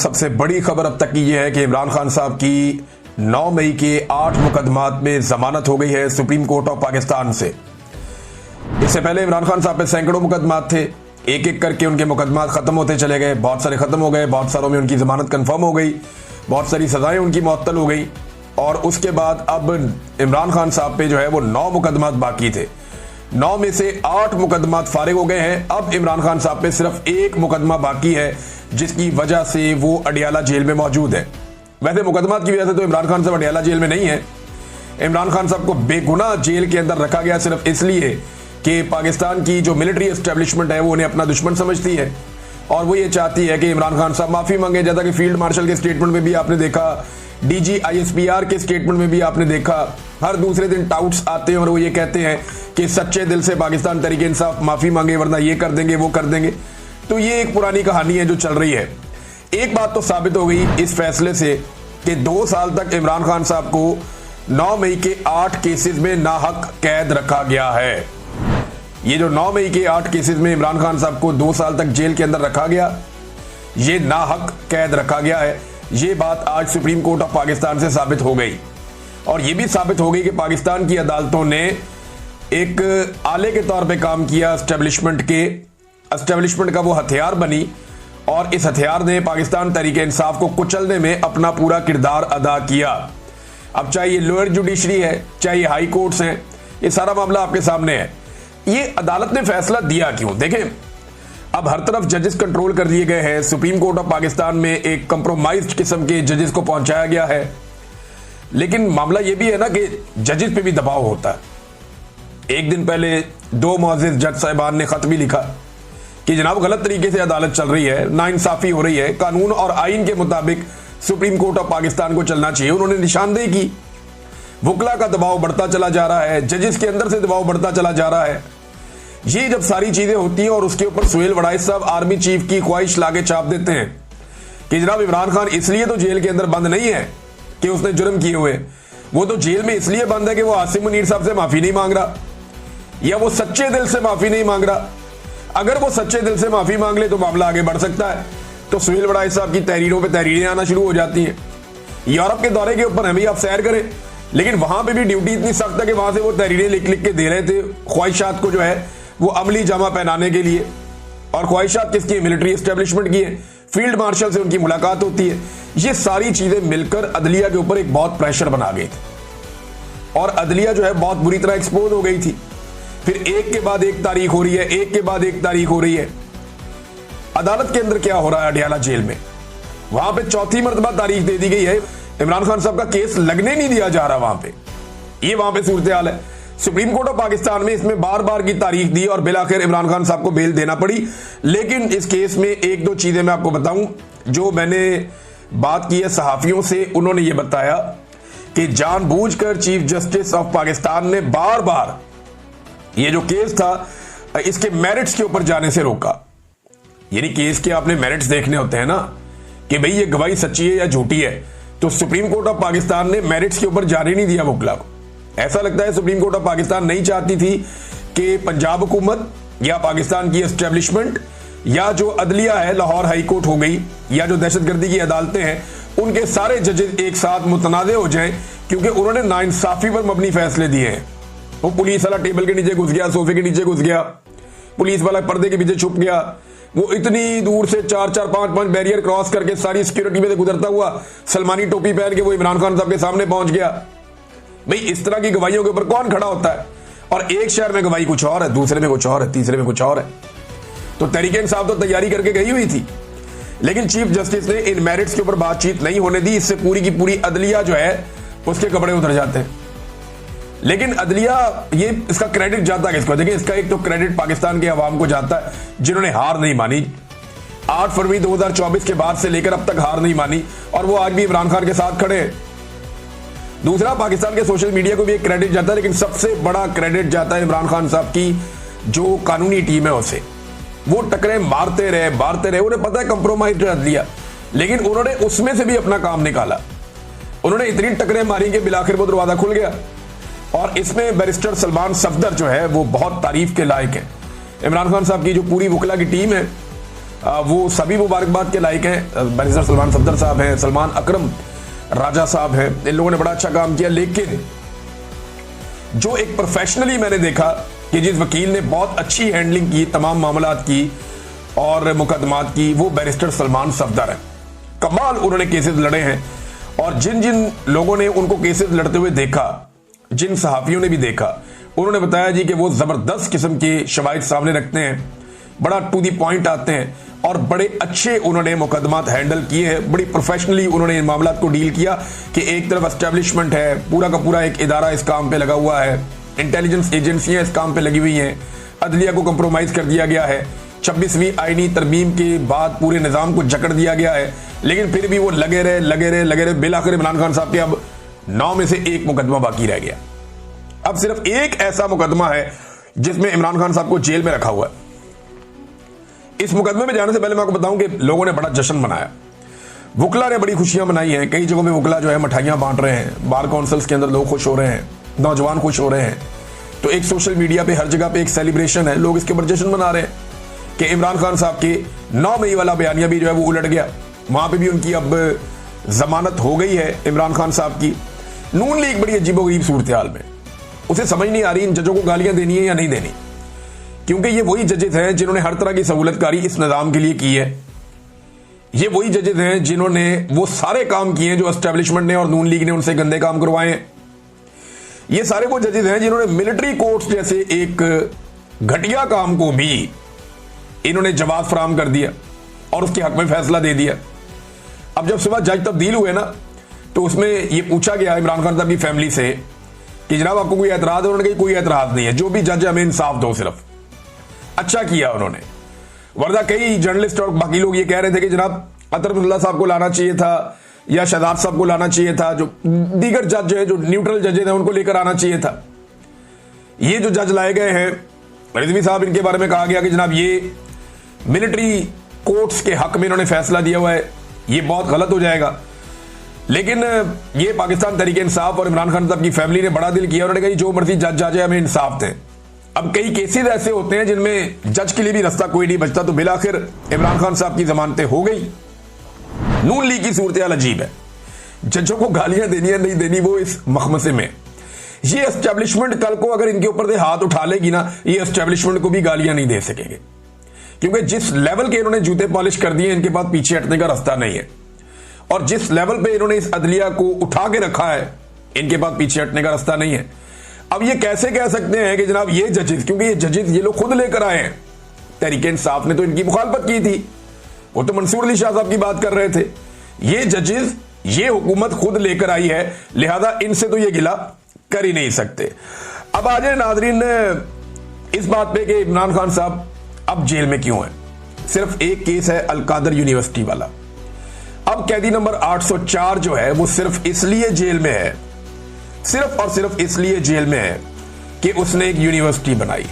सबसे बड़ी खबर अब तक की यह है कि इमरान खान साहब की 9 मई के 8 मुकदमात में जमानत हो गई है सुप्रीम कोर्ट ऑफ पाकिस्तान से। इससे पहले इमरान खान साहब पे सैकड़ों मुकदमात थे, एक एक करके उनके मुकदमात खत्म होते चले गए। बहुत सारे खत्म हो गए, बहुत सारों में उनकी जमानत कंफर्म हो गई, बहुत सारी सजाएं उनकी मुअत्तल हो गई। और उसके बाद अब इमरान खान साहब पे जो है वो 9 मुकदमात बाकी थे। 9 में से 8 मुकदमात फारिग हो गए हैं। अब इमरान खान साहब पे सिर्फ एक मुकदमा बाकी है, जिसकी वजह से वो अडियाला जेल में मौजूद है। वैसे मुकदमात की वजह से तो इमरान खान साहब अडियाला जेल में नहीं है। इमरान खान साहब को बेगुनाह जेल के अंदर रखा गया सिर्फ इसलिए कि पाकिस्तान की जो मिलिट्री एस्टेब्लिशमेंट है वो उन्हें अपना दुश्मन समझती है और वो ये चाहती है कि इमरान खान साहब माफी मांगे। जैसा कि फील्ड मार्शल के स्टेटमेंट में भी आपने देखा, डीजी आईएसपीआर के स्टेटमेंट में भी आपने देखा, हर दूसरे दिन टाउट्स आते हैं और वो ये कहते हैं कि सच्चे दिल से पाकिस्तान तहरीक इंसाफ माफी मांगे, वरना ये कर देंगे वो कर देंगे। तो ये एक पुरानी कहानी है जो चल रही है। एक बात तो साबित हो गई इस फैसले से कि 2 साल तक इमरान खान साहब को 9 मई के 8 केसेस में नाहक कैद रखा गया है। ये जो 9 मई के 8 केसेस में इमरान खान साहब को 2 साल तक जेल के अंदर रखा गया, ये नाहक कैद रखा गया है। ये बात आज सुप्रीम कोर्ट ऑफ पाकिस्तान से साबित हो गई और ये भी साबित हो गई कि पाकिस्तान की अदालतों ने एक आले के तौर पे काम किया, एस्टेब्लिशमेंट का वो हथियार बनी और इस हथियार ने पाकिस्तान तहरीक इंसाफ को कुचलने में अपना पूरा किरदार अदा किया। अब चाहे ये लोअर जुडिशरी है, चाहे ये हाई कोर्ट्स हैं, ये सारा मामला आपके सामने है। ये अदालत ने फैसला दिया क्यों? देखें, अब हर तरफ जजेस कंट्रोल कर दिए गए हैं। सुप्रीम कोर्ट ऑफ पाकिस्तान में एक कंप्रोमाइज्ड किस्म के जजेस को पहुंचाया गया है, लेकिन मामला यह भी है ना कि जजेस पे भी दबाव होता है। एक दिन पहले 2 मुअज़्ज़िज़ जज साहिबान ने खत भी लिखा कि जनाब गलत तरीके से अदालत चल रही है, नाइंसाफी हो रही है, कानून और आइन के मुताबिक सुप्रीम कोर्ट ऑफ पाकिस्तान को चलना चाहिए। उन्होंने निशानदेही की, वकला का दबाव बढ़ता चला जा रहा है, जजेस के अंदर से दबाव बढ़ता चला जा रहा है। ये जब सारी चीजें होती हैं और उसके ऊपर सुहेल वड़ाइच साहब आर्मी चीफ की ख्वाहिश लाके छाप देते हैं कि जनाब इमरान खान इसलिए तो जेल के अंदर बंद नहीं है कि उसने जुर्म किए हुए, वो तो जेल में इसलिए बंद है कि वो आसिम मुनीर साहब से माफी नहीं मांग रहा या वो सच्चे दिल से माफी नहीं मांग रहा। अगर वो सच्चे दिल से माफी मांग ले तो मामला आगे बढ़ सकता है। तो सुहेल वड़ाइच साहब की तहरीरों पर तहरीरें आना शुरू हो जाती हैं। यूरोप के दौरे के ऊपर हमें आप सैर करें, लेकिन वहां पर भी ड्यूटी इतनी सख्त है कि वहां से वो तहरीरें लिख लिख के दे रहे थे ख्वाहिशात को जो है वो अमली जामा पहनाने के लिए। और ख्वाहिशात किसकी है? मिलिट्री एस्टेब्लिशमेंट की है। फील्ड मार्शल से उनकी मुलाकात होती है। ये सारी चीजें मिलकर अदलिया के ऊपर एक बहुत प्रेशर बना गई थी और अदलिया जो है बहुत बुरी तरह एक्सपोज हो गई थी। फिर एक के बाद एक तारीख हो रही है, एक के बाद एक तारीख हो रही है। अदालत के अंदर क्या हो रहा है? अडियाला जेल में वहां पे 4थी मरतबा तारीख दे दी गई है। इमरान खान साहब का केस लगने नहीं दिया जा रहा वहां पे। ये वहां पे सूरत हाल है। सुप्रीम कोर्ट ऑफ पाकिस्तान में इसमें बार बार की तारीख दी और बिलाखिर इमरान खान साहब को बेल देना पड़ी। लेकिन इस केस में 1-2 चीजें मैं आपको बताऊं जो मैंने बात की है सहाफियों से। उन्होंने ये बताया कि जानबूझकर चीफ जस्टिस ऑफ पाकिस्तान ने बार बार ये जो केस था इसके मेरिट्स के ऊपर जाने से रोका। यानी केस के आपने मेरिट्स देखने होते हैं ना कि भाई ये गवाही सच्ची है या झूठी है। तो सुप्रीम कोर्ट ऑफ पाकिस्तान ने मेरिट्स के ऊपर जाने नहीं दिया वकला को। ऐसा लगता है सुप्रीम कोर्ट ऑफ पाकिस्तान नहीं चाहती थी कि पंजाब हुकूमत या पाकिस्तान की एस्टेब्लिशमेंट या जो अदलिया है, लाहौर हाई कोर्ट हो गई, या जो दहशतगर्दी की अदालतें हैं, उनके सारे जजेस एक साथ मुतनाज़े हो जाएं, क्योंकि उन्होंने नाइंसाफी पर मबनी फैसले दिए हैं। वो पुलिस वाला टेबल के नीचे घुस गया, सोफे के नीचे घुस गया, पुलिस वाला पर्दे के पीछे छुप गया, वो इतनी दूर से 4-4, 5-5 बैरियर क्रॉस करके सारी सिक्योरिटी में से गुजरता हुआ सलमानी टोपी पहन के वो इमरान खान साहब के सामने पहुंच गया। भाई इस तरह की गवाहियों के ऊपर कौन खड़ा होता है? और एक शहर में गवाही कुछ और है, दूसरे में कुछ और है, तीसरे में कुछ और है। तो तहरीक इंसाफ तो तैयारी करके गई हुई थी, लेकिन चीफ जस्टिस ने इन मेरिट्स के ऊपर बातचीत नहीं होने दी। इससे पूरी की पूरी अदलिया जो है उसके कपड़े उतर जाते हैं। लेकिन अदलिया, ये इसका क्रेडिट जाता है किसको? देखिए, इसका एक तो क्रेडिट पाकिस्तान के अवाम को जाता है जिन्होंने हार नहीं मानी। 8 फरवरी 2024 के बाद से लेकर अब तक हार नहीं मानी और वो आज भी इमरान खान के साथ खड़े हैं। दूसरा, पाकिस्तान के सोशल मीडिया को भी एक क्रेडिट जाता है, लेकिन सबसे बड़ा क्रेडिट जाता है इमरान खान साहब की जो कानूनी टीम है उसे। वो टकरे मारते रहे, उन्हें पता है कंप्रोमाइज कर दिया, लेकिन उन्होंने उसमें से भी अपना काम निकाला। उन्होंने इतनी टकरे मारी कि बिलाखिर वो दरवाजा खुल गया। और इसमें बैरिस्टर सलमान सफदर जो है वो बहुत तारीफ के लायक है। इमरान खान साहब की जो पूरी वकला की टीम है वो सभी मुबारकबाद के लायक हैं। बैरिस्टर सलमान सफदर साहब हैं, सलमान अकरम राजा साहब हैं, इन लोगों ने बड़ा अच्छा काम किया। लेकिन जो एक प्रोफेशनली मैंने देखा कि जिस वकील ने बहुत अच्छी हैंडलिंग की तमाम मामलात की और मुकदमात की, वो बैरिस्टर सलमान सफदर है। कमाल उन्होंने केसेस लड़े हैं, और जिन जिन लोगों ने उनको केसेस लड़ते हुए देखा, जिन सहाफियों ने भी देखा, उन्होंने बताया जी कि वो जबरदस्त किस्म के शवाहिद सामने रखते हैं, बड़ा टू दी पॉइंट आते हैं, और बड़े अच्छे उन्होंने मुकदमात हैंडल किए हैं। बड़ी प्रोफेशनली उन्होंने इन मामलात को डील किया कि एक तरफ एस्टेब्लिशमेंट है, पूरा का पूरा एक इदारा इस काम पे लगा हुआ है, इंटेलिजेंस एजेंसियां इस काम पे लगी हुई हैं, अदलिया को कंप्रोमाइज कर दिया गया है, 26वीं आईनी तरमीम के बाद पूरे निज़ाम को जकड़ दिया गया है, लेकिन फिर भी वो लगे रहे। बिलाखिर इमरान खान साहब के अब 9 में से 1 मुकदमा बाकी रह गया। अब सिर्फ एक ऐसा मुकदमा है जिसमें इमरान खान साहब को जेल में रखा हुआ है। इस मुकदमे में जाने से पहले मैं आपको बताऊं कि लोगों ने बड़ा जश्न मनाया, वकला ने बड़ी खुशियां मनाई हैं। कई जगहों में वकला जो है मिठाइयां बांट रहे हैं, बार काउंसिल्स के अंदर लोग खुश हो रहे हैं, नौजवान खुश हो रहे हैं। तो एक सोशल मीडिया पे हर जगह पे एक सेलिब्रेशन है, लोग इसके ऊपर जश्न मना रहे हैं कि इमरान खान साहब के 9 मई वाला बयानिया भी जो है वो उलट गया। वहां पे भी उनकी अब जमानत हो गई है इमरान खान साहब की। नून लीग बड़ी अजीबोगरीब सूरत हाल में, उसे समझ नहीं आ रही इन जजों को गालियां देनी है या नहीं देनी, क्योंकि ये वही जजेस हैं जिन्होंने हर तरह की सहूलतकारी इस निज़ाम के लिए की है। ये वही जजेस हैं जिन्होंने वो सारे काम किए हैं जो एस्टेब्लिशमेंट ने और नून लीग ने उनसे गंदे काम करवाए हैं। ये सारे वो जजेस हैं जिन्होंने मिलिट्री कोर्ट्स जैसे एक घटिया काम को भी इन्होंने जवाब फराहम कर दिया और उसके हक में फैसला दे दिया। अब जब सुबह जज तब्दील हुए ना, तो उसमें ये पूछा गया इमरान खान साहब की फैमिली से कि जनाब आपको कोई एतराज है? उन्होंने कहा कोई एतराज नहीं है, जो भी जज हमें इंसाफ दो। सिर्फ अच्छा किया उन्होंने, वरना कई जर्नलिस्ट और बाकी लोग ये कह रहे थे कि जनाब अतरबुल्ला साहब को लाना चाहिए था या शहजाद साहब को लाना चाहिए था, जो दीगर जज है, जो न्यूट्रल जजेज हैं, उनको लेकर आना चाहिए था। ये जो जज लाए गए हैं रिजवी साहब, इनके बारे में कहा गया कि जनाब ये मिलिट्री कोर्ट्स के हक में इन्होंने फैसला दिया हुआ है, ये बहुत गलत हो जाएगा। लेकिन ये पाकिस्तान तहरीक इंसाफ और इमरान खान साहब की फैमिली ने बड़ा दिल किया, उन्होंने कहा जो मर्जी जज आ जाए हमें इंसाफ दें। अब कई केसेस ऐसे होते हैं जिनमें जज के लिए भी रास्ता कोई नहीं बचता, तो बिलाखिर इमरान खान साहब की जमानतें हो गई। नून लीग की सूरत हाल अजीब है, जजों को गालियां देनी है नहीं देनी वो इस मखमसे में। ये एस्टेब्लिशमेंट कल को अगर इनके ऊपर से हाथ उठा लेगी ना, ये एस्टेब्लिशमेंट को भी गालियां नहीं दे सकेंगे, क्योंकि जिस लेवल के इन्होंने जूते पॉलिश कर दिए इनके पास पीछे हटने का रास्ता नहीं है, और जिस लेवल पे इन्होंने इस अदलिया को उठा के रखा है इनके पास पीछे हटने का रास्ता नहीं है। अब ये कैसे कह सकते हैं कि जनाब ये जजेस, क्योंकि ये जजेस ये लोग खुद लेकर आए हैं, तहरीक इंसाफ ने तो इनकी मुखालफत की थी, वो तो मंसूर अली शाह साहब की बात कर रहे थे। ये जजेस ये हुकूमत खुद लेकर आई है, लिहाजा इनसे तो ये गिला कर ही नहीं सकते। अब आ जाए नाजरीन इस बात पे कि इमरान खान साहब अब जेल में क्यों है। सिर्फ एक केस है अलकादर यूनिवर्सिटी वाला। अब कैदी नंबर 804 जो है वो सिर्फ इसलिए जेल में है, सिर्फ और सिर्फ इसलिए जेल में है कि उसने एक यूनिवर्सिटी बनाई।